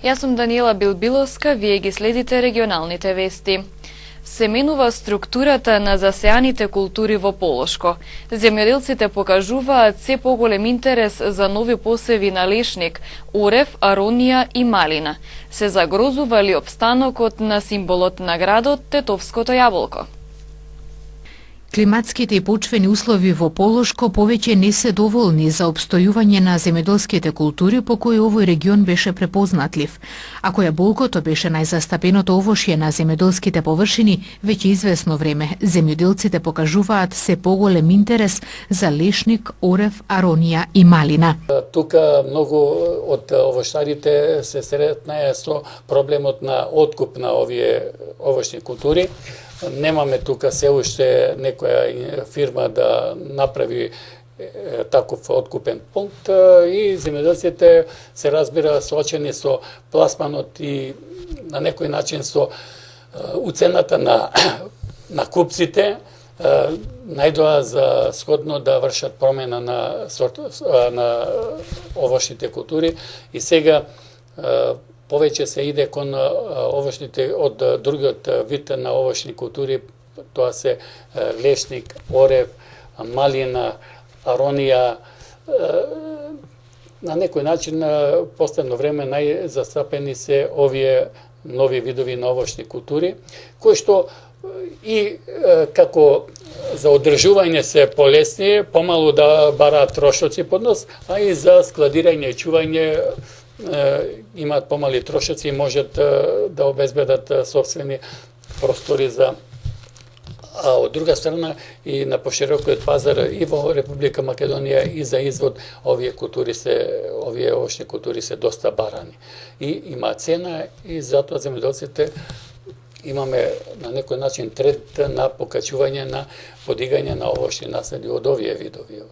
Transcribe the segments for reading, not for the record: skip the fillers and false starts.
Јас сум Даниела Билбиловска, вие ги следите регионалните вести. Се менува структурата на засеаните култури во Полошко. Земјоделците покажуваат се поголем интерес за нови посеви на лешник, орев, аронија и малина. Се загрозува ли опстанокот на символот на градот Тетовското јаболко? Климатските и почвени услови во Полошко повеќе не се доволни за обстојување на земјоделските култури по кои овој регион беше препознатлив. Ако јаболкото беше најзастапеното овошје на земјоделските површини, веќе известно време земјоделците покажуваат се поголем интерес за лешник, орев, аронија и малина. Тука многу од овощарите се сретнаја со проблемот на откуп на овие овошни култури. Немаме тука се уште некоја фирма да направи таков откупен пункт и земјоделците се разбира соочени со пласманот и на некој начин со уцената на купците најдоа за сходно да вршат промена на овошните култури и сега повеќе се иде кон овошните од другиот вид на овошни култури, тоа се лешник, орев, малина, аронија. На некој начин последно време најзастапени се овие нови видови на овошни култури, кои што и како за одржување се полесни, помалу да бараат трошоци под нос, а и за складирање и чување имаат помали трошоци и можат да обезбедат собствени простори за. А од друга страна и на поширокиот пазар и во Република Македонија и за извод овие овошни култури се доста барани. И има цена и затоа земјоделците имаме на некој начин трет на покачување на подигање на овошни наследи од овие видови.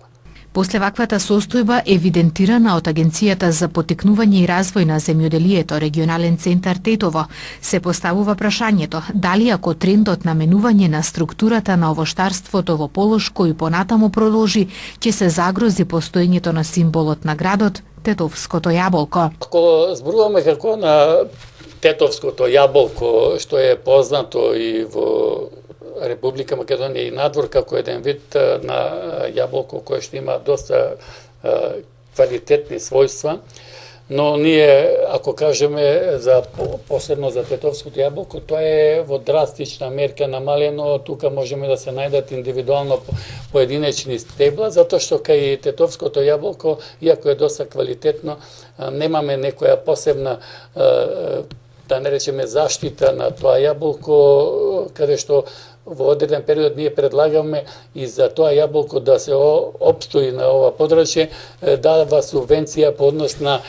После ваквата состојба евидентирана од Агенцијата за поттикнување и развој на земјоделието регионален центар Тетово, се поставува прашањето дали ако трендот на менување на структурата на овоштарството во Полошко и понатаму продолжи, ќе се загрози постоењето на символот на градот Тетовското јаболко. Ако зборуваме како на Тетовското јаболко, што е познато и во Република Македонија и надвор како еден вид на јаболко кое што има доста квалитетни својства, но ние ако кажеме за посебно за Тетовското јаболко, тоа е во драстична мерка намалено, тука можеме да се најдат индивидуално поединечни стебла, затоа што кај Тетовското јаболко, иако е доста квалитетно, немаме некоја посебна да не речеме заштита на тоа јаболко, каде што во одреден период ние предлагаме и за тоа јаболко да се опстои на ова подрачје, дава субвенција по однос на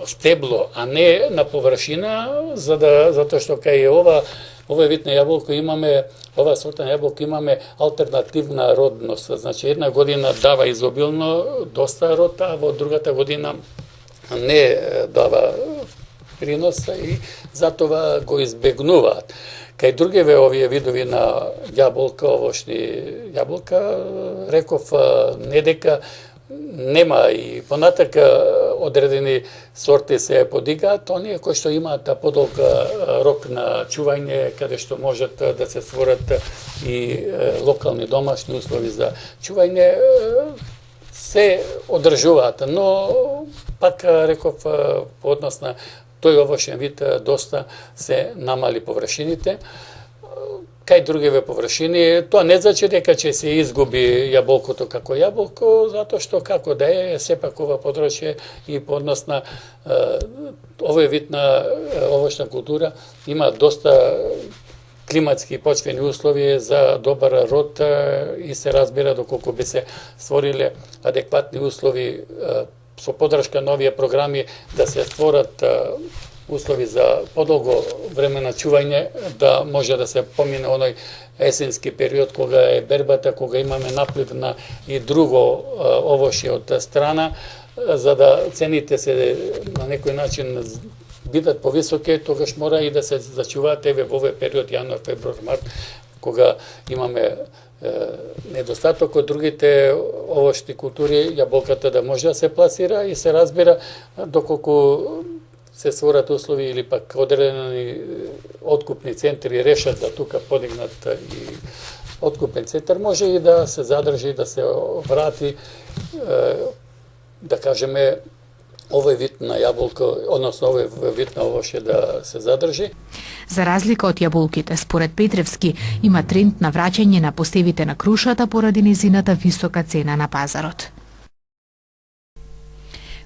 стебло, а не на површина, затоа што кај овој вид на јаболко имаме, ова сорта на јаболко имаме алтернативна родност. Значи една година дава изобилно доста род, а во другата година не дава принос и затоа го избегнуваат. Кај другиве овие видови на јаболка, овошни јаболка, реков не дека нема и понатака одредени сорти се подигаат, оние кои што имаат подолг рок на чување, каде што можат да се створат и локални домашни услови за чување, се одржуваат, но пак реков по однос на тој овошен вид доста се намали површините. Кај другиве површини, тоа не значи дека ќе се изгуби јаболкото како јаболко, затоа што како да е, сепак ова подрачје и по однос на овој вид на овошна култура има доста климатски и почвени услови за добар род и се разбира доколку би се створиле адекватни услови со поддршка на овие програми да се створат услови за подолго време на чување, да може да се помине оној есенски период кога е бербата, кога имаме наплив на и друго овошје од страна, за да цените се на некој начин бидат повисоки, тогаш мора и да се зачуваат еве во овој период јануар, февруар, март, кога имаме недостаток од другите овошни култури, јаболката да може да се пласира и се разбира доколку се створат услови или пак одредени откупни центри решат да тука подигнат и откупен центар, може и да се задржи, да се врати, да кажеме, овој вид на јаболка, односно овој вид на овоше да се задржи. За разлика од јаболките, според Петревски, има тренд на враќање на постевите на крушата поради низината висока цена на пазарот.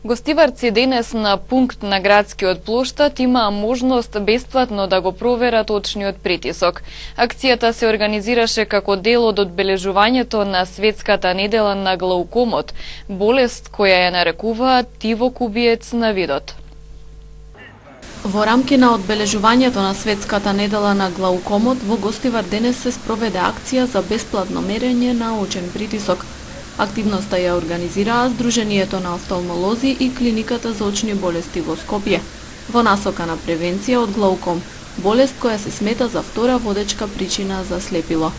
Гостиварци денес на пункт на градскиот плоштад имаа можност бесплатно да го проверат очниот притисок. Акцијата се организираше како дел од одбележувањето на Светската недела на глаукомот, болест која ја нарекуваат тивок убиец на видот. Во рамки на одбележувањето на Светската недела на глаукомот, во Гостивар денес се спроведе акција за бесплатно мерење на очен притисок. Активноста ја организираа Сдруженијето на офталмолози и Клиниката за очни болести во Скопје, во насока на превенција од глауком, болест која се смета за втора водечка причина за слепило.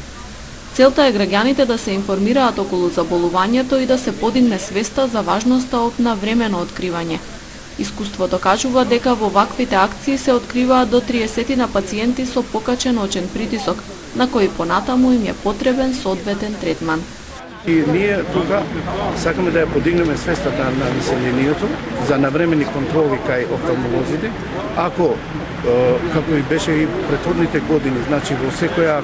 Целта е граѓаните да се информираат околу заболувањето и да се подигне свеста за важноста од навремено откривање. Искуството кажува дека во ваквите акции се откриваат до 30 на пациенти со покачен очен притисок, на кои понатаму им е потребен соодветен третман. И ние тука сакаме да ја подигнеме свестата на населението за навремени контроли кај офталмолозите. Ако, како и беше и претходните години, значи во секоја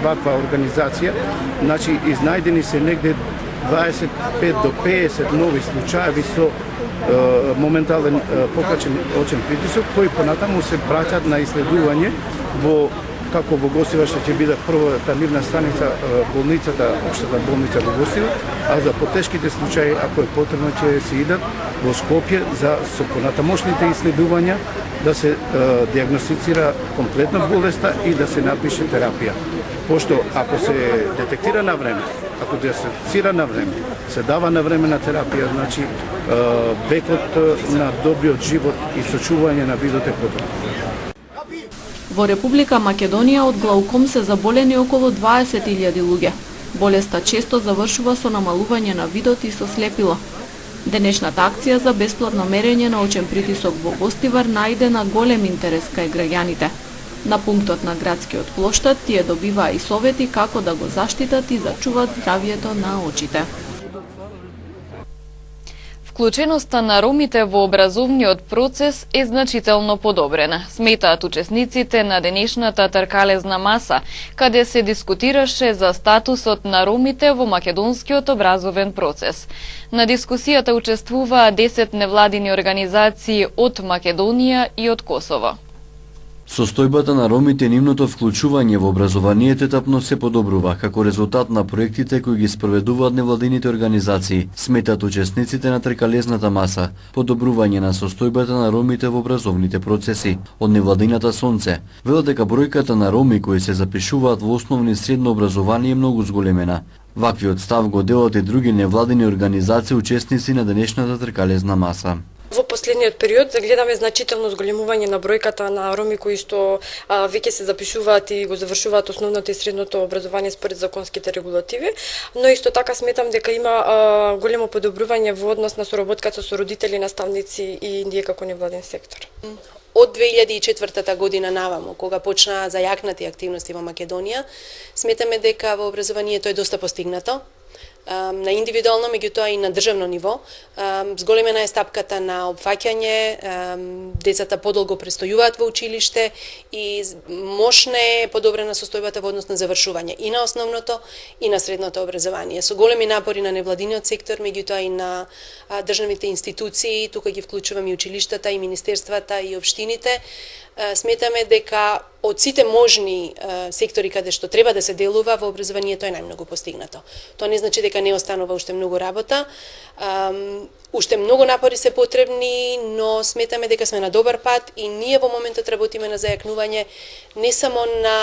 ваква организација, значи изнајдени се негде 25 до 50 нови случаеви со моментален покачен очен притисок, кои понатаму се праќаат на исследување во како во Гостивар ќе биде првата нивна станица болницата, општата болница во Гостивар, а за потешките случаи, ако е потребно, ќе се идат во Скопје за со понатамошните исследувања да се диагностицира комплетна болеста и да се напише терапија. Пошто ако се детектира на време, ако диагностицира на време, се дава на време на терапија, значи векот на добриот живот и сочување на видот е подобро. Во Република Македонија од глауком се заболени околу 20.000 луѓе. Болеста често завршува со намалување на видот и со слепило. Денешната акција за бесплатно мерење на очен притисок во Гостивар најде на голем интерес кај граѓаните. На пунктот на градскиот плоштад тие добиваа и совети како да го заштитат и зачуваат здравјето на очите. Вклученоста на ромите во образовниот процес е значително подобрена, сметаат учесниците на денешната тркалезна маса, каде се дискутираше за статусот на ромите во македонскиот образовен процес. На дискусијата учествуваа 10 невладини организации од Македонија и од Косово. Состојбата на ромите и нивното вклучување во образованието етапно се подобрува како резултат на проектите кои ги спроведуваат невладините организации, сметат учесниците на тркалезната маса, подобрување на состојбата на ромите во образовните процеси. Од невладината Сонце велат дека бројката на роми кои се запишуваат во основно и средно образование е многу зголемена. Ваквиот став го делат и други невладини организации учесници на денешната тркалезна маса. Во последниот период гледаме значително зголемување на бројката на роми кои што веќе се запишуваат и го завршуваат основното и средното образование според законските регулативи, но исто така сметам дека има големо подобрување во однос на соработката со родители, наставници и ние како невладен сектор. Од 2004 година наваму, кога почнаа зајакнати активности во Македонија, сметаме дека во образованието е доста постигнато. На индивидуално, меѓутоа и на државно ниво. Зголемена е стапката на опфаќање, децата подолго престојуваат во училиште и мощна е подобрена состојбата во однос на завршување и на основното и на средното образование. Со големи напори на невладиниот сектор, меѓутоа и на државните институции, тука ги вклучуваме и училиштата, и министерствата, и општините, сметаме дека од сите можни сектори каде што треба да се делува во образованието е најмногу постигнато. Тоа не значи дека не останува уште многу работа, уште многу напори се потребни, но сметаме дека сме на добар пат и ние во моментот работиме на зајакнување не само на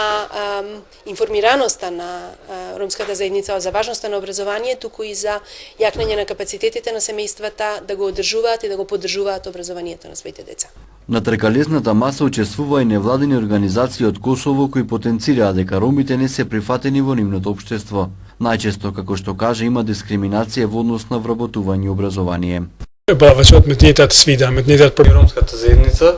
информираноста на ромската заедница за важноста на образование, туку и за јакнење на капацитетите на семејствата да го одржуваат и да го поддржуваат образованието на своите деца. На тркалезната маса учествува и невладини организации од Косово кои потенцираат дека ромите не се прифатени во нивното општество. Најчесто, како што каже, има дискриминација во однос на вработување и образование. Бавачот метнијатот свида, метнијатот ромската заедница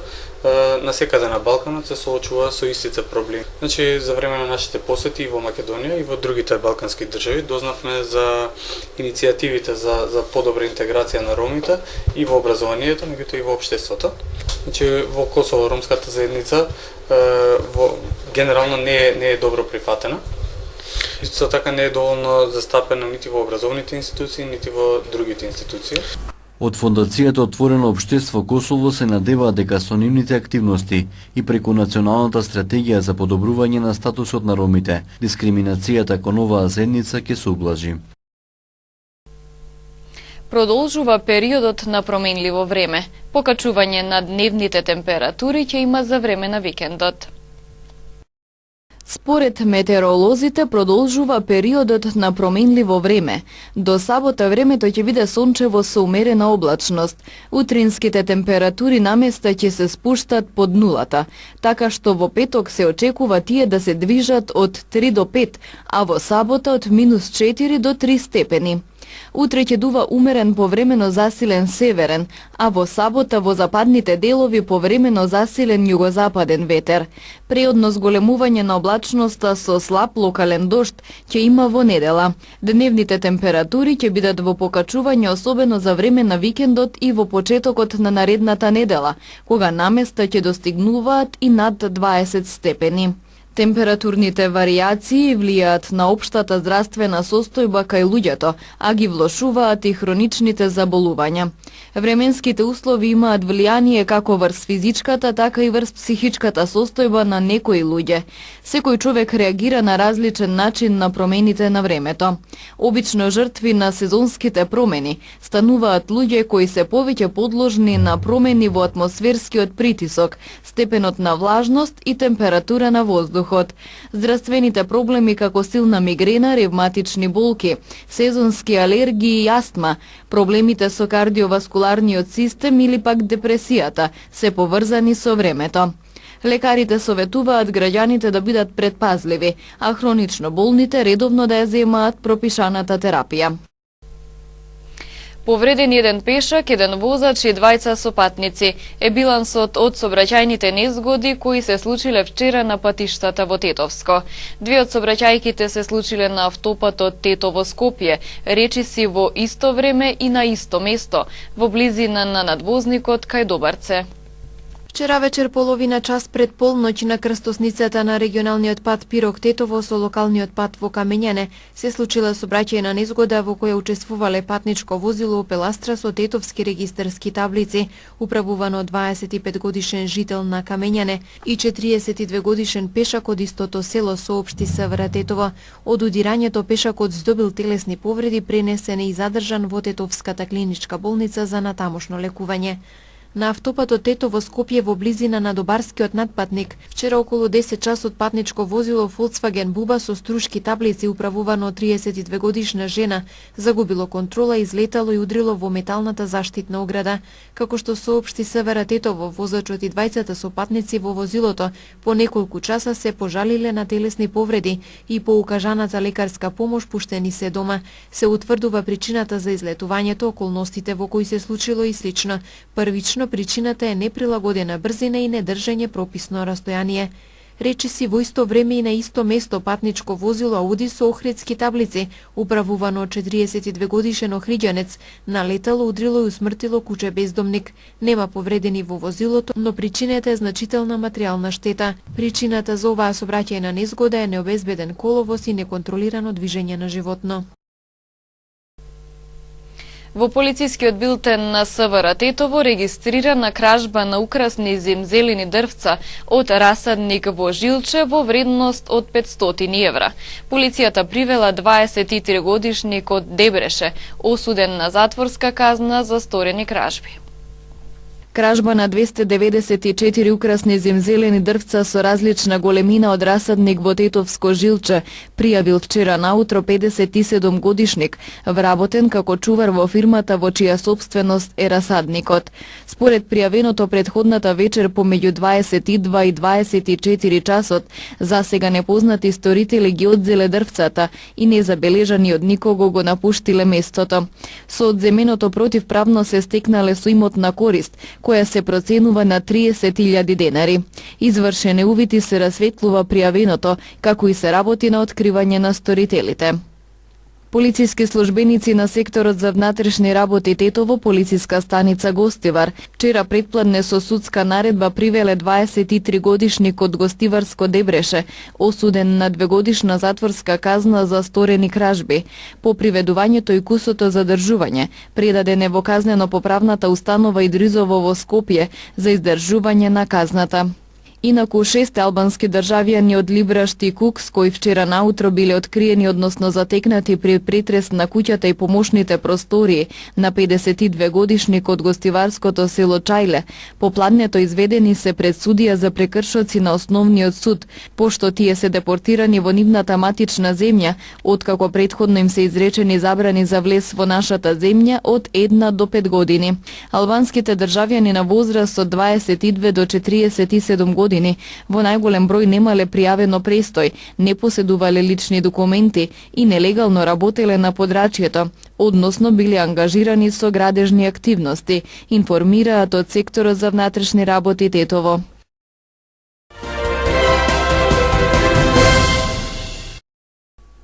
на секаде на Балканот се соочува со истите проблеми. Значи, за време на нашите посети во Македонија и во другите балкански држави дознавме за иницијативите за подобра интеграција на ромите и во образованието, меѓутоа и во општеството. Значи, во Косово ромската заедница генерално не е добро прифатена. Исто така не е доволно застапена нити во образовните институции, нити во другите институции. Од Фондацијата Отворено општество Косово се надеваат дека со нивните активности и преку националната стратегија за подобрување на статусот на ромите, дискриминацијата кон оваа заедница ќе се ублажи. Продолжува периодот на променливо време. Покачување на дневните температури ќе има за време на викендот. Според метеоролозите продолжува периодот на променливо време. До сабота времето ќе биде сончево со умерена облачност. Утринските температури наместа ќе се спуштат под нулата, така што во петок се очекува тие да се движат од 3 до 5, а во сабота од -4 до 3 степени. Утре ќе дува умерен повремено засилен северен, а во сабота во западните делови повремено засилен југозападен ветер. Преодно зголемување на облачноста со слаб локален дожд ќе има во недела. Дневните температури ќе бидат во покачување особено за време на викендот и во почетокот на наредната недела, кога наместа ќе достигнуваат и над 20 степени. Температурните варијации влијаат на општата здравствена состојба кај луѓето, а ги влошуваат и хроничните заболувања. Временските услови имаат влијание како врз физичката, така и врз психичката состојба на некои луѓе. Секој човек реагира на различен начин на промените на времето. Обично жртви на сезонските промени стануваат луѓе кои се повеќе подложни на промени во атмосферскиот притисок, степенот на влажност и температура на воздух. Здравствените проблеми како силна мигрена, ревматични болки, сезонски алергии и астма, проблемите со кардиоваскуларниот систем или пак депресијата се поврзани со времето. Лекарите советуваат граѓаните да бидат предпазливи, а хронично болните редовно да ја земаат пропишаната терапија. Повреден еден пешак, еден возач и двајца сопатници е билансот од сообраќајните незгоди кои се случиле вчера на патиштата во Тетовско. Две од сообраќајките се случиле на автопатот Тетово-Скопје, речиси во исто време и на исто место, во близина на надвозникот кај Добарце. Вчера вечер половина час пред полноќ на крстосницата на регионалниот пат Пирок Тетово со локалниот пат во Камењане се случила сообраќајна незгода во која учествувале патничко возило Опел Астра со тетовски регистарски таблици, управувано од 25 годишен жител на Камењане и 42 годишен пешак од истото село, соопшти СВР Тетово. Од удирањето пешакот здобил телесни повреди, пренесен и задржан во Тетовската клиничка болница за натамошно лекување. На автопатот Тетово-Скопје во близина на Добарскиот надпатник, вчера околу 10 часот патничко возило Volkswagen Буба со струшки таблици, управувано од 32 годишна жена, загубило контрола, излетало и удрило во металната заштитна ограда. Како што соопшти СВР Тетово, возачот и двајцата сопатници во возилото по неколку часа се пожалиле на телесни повреди и по укажаната лекарска помош пуштени се дома. Се утврдува причината за излетувањето, околностите во кои се случило и слично. Првично причината е неприлагодена брзина и недржање прописно растојание. Речиси во исто време и на исто место патничко возило Ауди со охридски таблици, управувано од 42 годишен охриѓанец, налетало, удрило и усмртило куче бездомник. Нема повредени во возилото, но причината е значителна материјална штета. Причината за оваа сообраќајна незгода е необезбеден коловоз и неконтролирано движење на животно. Во полицискиот билтен на СВР Тетово регистрирана кражба на украсни земзелени дрвца од расадник во Жилче во вредност од 500 евра. Полицијата привела 23 годишник од Дебреше, осуден на затворска казна за сторени кражби. Кражба на 294 украсни земзелени дрвца со различна големина од расадник во Тетовско жилче пријавил вчера наутро 57 годишник, вработен како чувар во фирмата во чија сопственост е расадникот. Според пријавеното претходната вечер помеѓу 22 и 24 часот, засега непознати сторители ги одзеле дрвцата и незабележани од никого го напуштиле местото. Со одземеното противправно се стекнале со имотна корист, која се проценува на 30.000 денари. Извршене увити се расветлува пријавеното, како и се работи на откривање на сторителите. Полициски службеници на секторот за внатрешни работи Тетово, полициска станица Гостивар, вчера предпладне со судска наредба привеле 23 годишник од Гостиварско Дебреше, осуден на 2-годишна затворска казна за сторени кражби. По приведувањето и кусото задржување, предаден е во казнено-поправната установа Идризово во Скопје за издржување на казната. Инаку 6 албански државјани од Либрашти и Кукс, кои вчера наутро биле откриени, односно затекнати при претрес на куќата и помошните простории на 52 годишник од гостиварското село Чајле, по пладнето изведени се пред судија за прекршоци на основниот суд, пошто тие се депортирани во нивната матична земја, откако претходно им се изречени забрани за влез во нашата земја од 1 до 5 години. Албанските државјани на возраст од 22 до 47 години во најголем број немале пријавено престој, не поседувале лични документи и нелегално работеле на подрачјето, односно биле ангажирани со градежни активности, информираат од секторот за внатрешни работи Тетово.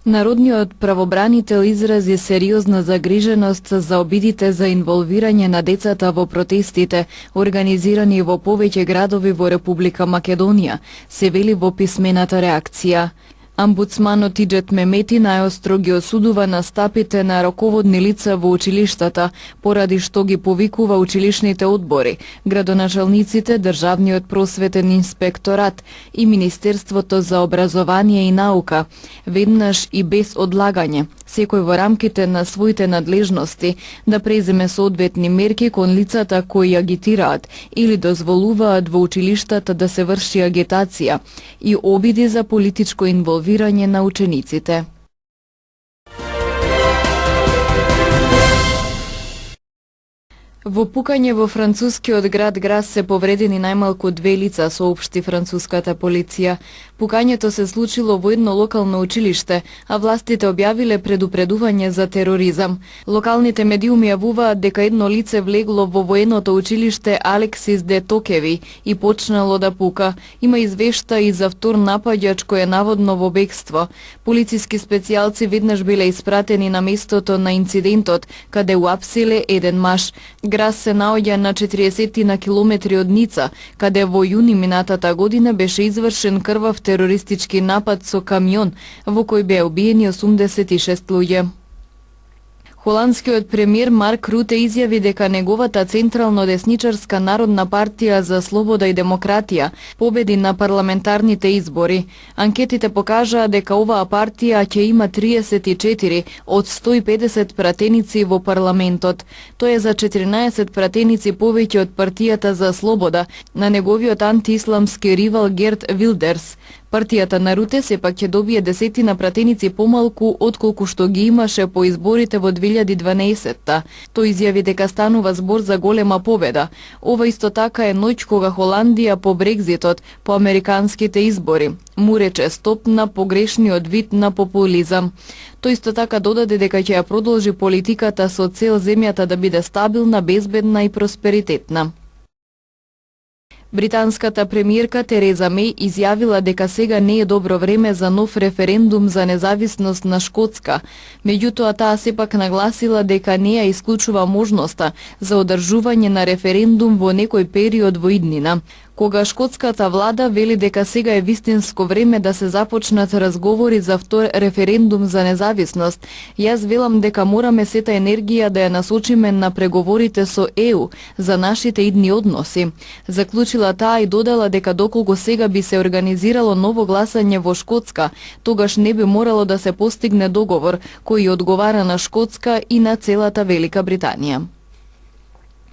Народниот правобранител изрази сериозна загриженост за обидите за инволвирање на децата во протестите, организирани во повеќе градови во Република Македонија, се вели во писмената реакција. Амбудсманот Иџет Мемети најостро ги осудува настапите на раководни лица во училиштата, поради што ги повикува училишните одбори, градоначалниците, Државниот просветен инспекторат и Министерството за образование и наука, веднаш и без одлагање, секој во рамките на своите надлежности, да преземе соодветни мерки кон лицата кои агитираат или дозволуваат во училиштата да се врши агитација и обиди за политичко инволвирање на учениците. Во пукање во францускиот град Грас се повредени најмалку 2 лица, соопшти француската полиција. Пукањето се случило во едно локално училиште, а властите објавиле предупредување за тероризам. Локалните медиуми јавуваат дека едно лице влегло во военото училиште Алексис де Токеви и почнало да пука. Има извешта и за втор напаѓач кој е наводно во бегство. Полициски специјалци веднаш биле испратени на местото на инцидентот, каде уапсиле еден маж. Грас се наоѓа на 40 на километри од Ница, каде во јуни минатата година беше извршен крвав терористички напад со камион, во кој беа убиени 86 луѓе. Холандскиот премиер Марк Руте изјави дека неговата централно-десничарска Народна партија за слобода и демократија победи на парламентарните избори. Анкетите покажаа дека оваа партија ќе има 34 од 150 пратеници во парламентот. Тоа е за 14 пратеници повеќе од партијата за слобода на неговиот антиисламски ривал Герт Вилдерс. Партијата на Руте сепак ќе добие 10 пратеници помалку отколку што ги имаше по изборите во 2012-та. Тој изјави дека станува збор за голема победа. Ова исто така е ноќ кога Холандија по Брекзитот, по американските избори, му рече стоп на погрешниот вид на популизам. Тој исто така додаде дека ќе ја продолжи политиката со цел земјата да биде стабилна, безбедна и просперитетна. Британската премиерка Тереза Меј изјавила дека сега не е добро време за нов референдум за независност на Шкотска. Меѓутоа, таа сепак нагласила дека не ја исклучува можноста за одржување на референдум во некој период во иднина. Кога шкотската влада вели дека сега е вистинско време да се започнат разговори за втор референдум за независност, јас велам дека мораме сета енергија да ја насочиме на преговорите со ЕУ за нашите идни односи. Заклучила таа и додала дека доколку сега би се организирало ново гласање во Шкотска, тогаш не би морало да се постигне договор кој одговара на Шкотска и на целата Велика Британија.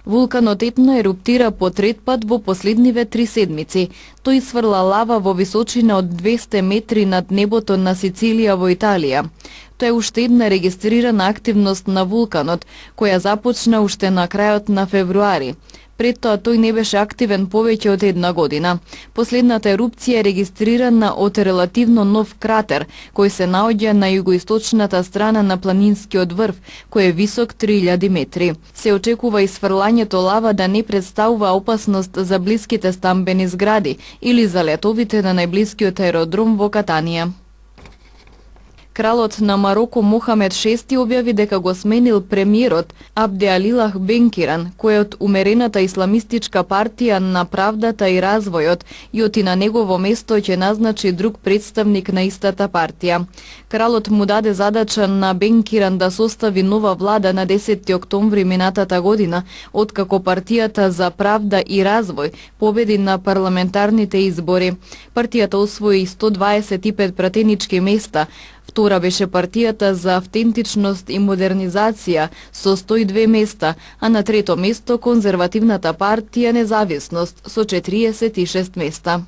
Вулканот Етна еруптира по трет пат во последниве 3 седмици. Тој сврла лава во височина од 200 метри над небото на Сицилија во Италија. Тоа е уште една регистрирана активност на вулканот, која започна уште на крајот на февруари. Пред тоа тој не беше активен повеќе од една година. Последната ерупција е регистрирана од релативно нов кратер, кој се наоѓа на југоисточната страна на планинскиот врв, кој е висок 3000 метри. Се очекува исфрлањето лава да не представува опасност за блиските стамбени згради или за летовите на најблискиот аеродром во Катанија. Кралот на Мароко Мохамед VI објави дека го сменил премиерот Абделилах Бенкиран, кој е од умерената исламистичка партија на правдата и развојот, и оти на негово место ќе назначи друг представник на истата партија. Кралот му даде задача на Бенкиран да состави нова влада на 10 октомври минатата година, откако партијата за правда и развој победи на парламентарните избори. Партијата освои 125 пратенички места. Втора беше партијата за автентичност и модернизација со 102 места, а на трето место конзервативната партија Независност со 46 места.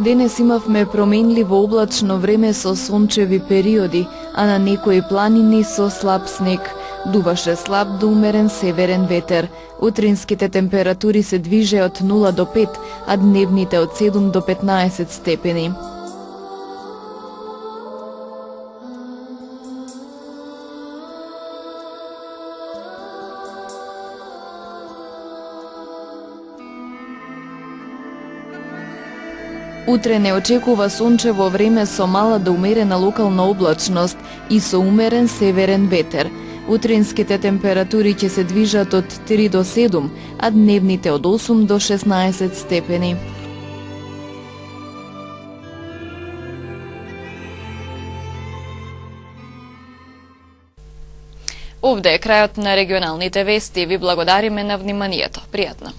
Денес имавме променливо облачно време со сончеви периоди, а на некои планини со слаб снег. Дуваше слаб до умерен северен ветер. Утринските температури се движе од 0 до 5, а дневните од 7 до 15 степени. Утре не очекува сончево време со мала до умерена локална облачност и со умерен северен ветер. Утринските температури ќе се движат од 3 до 7, а дневните од 8 до 16 степени. Овде е крајот на регионалните вести. Ви благодариме на вниманието. Пријатно.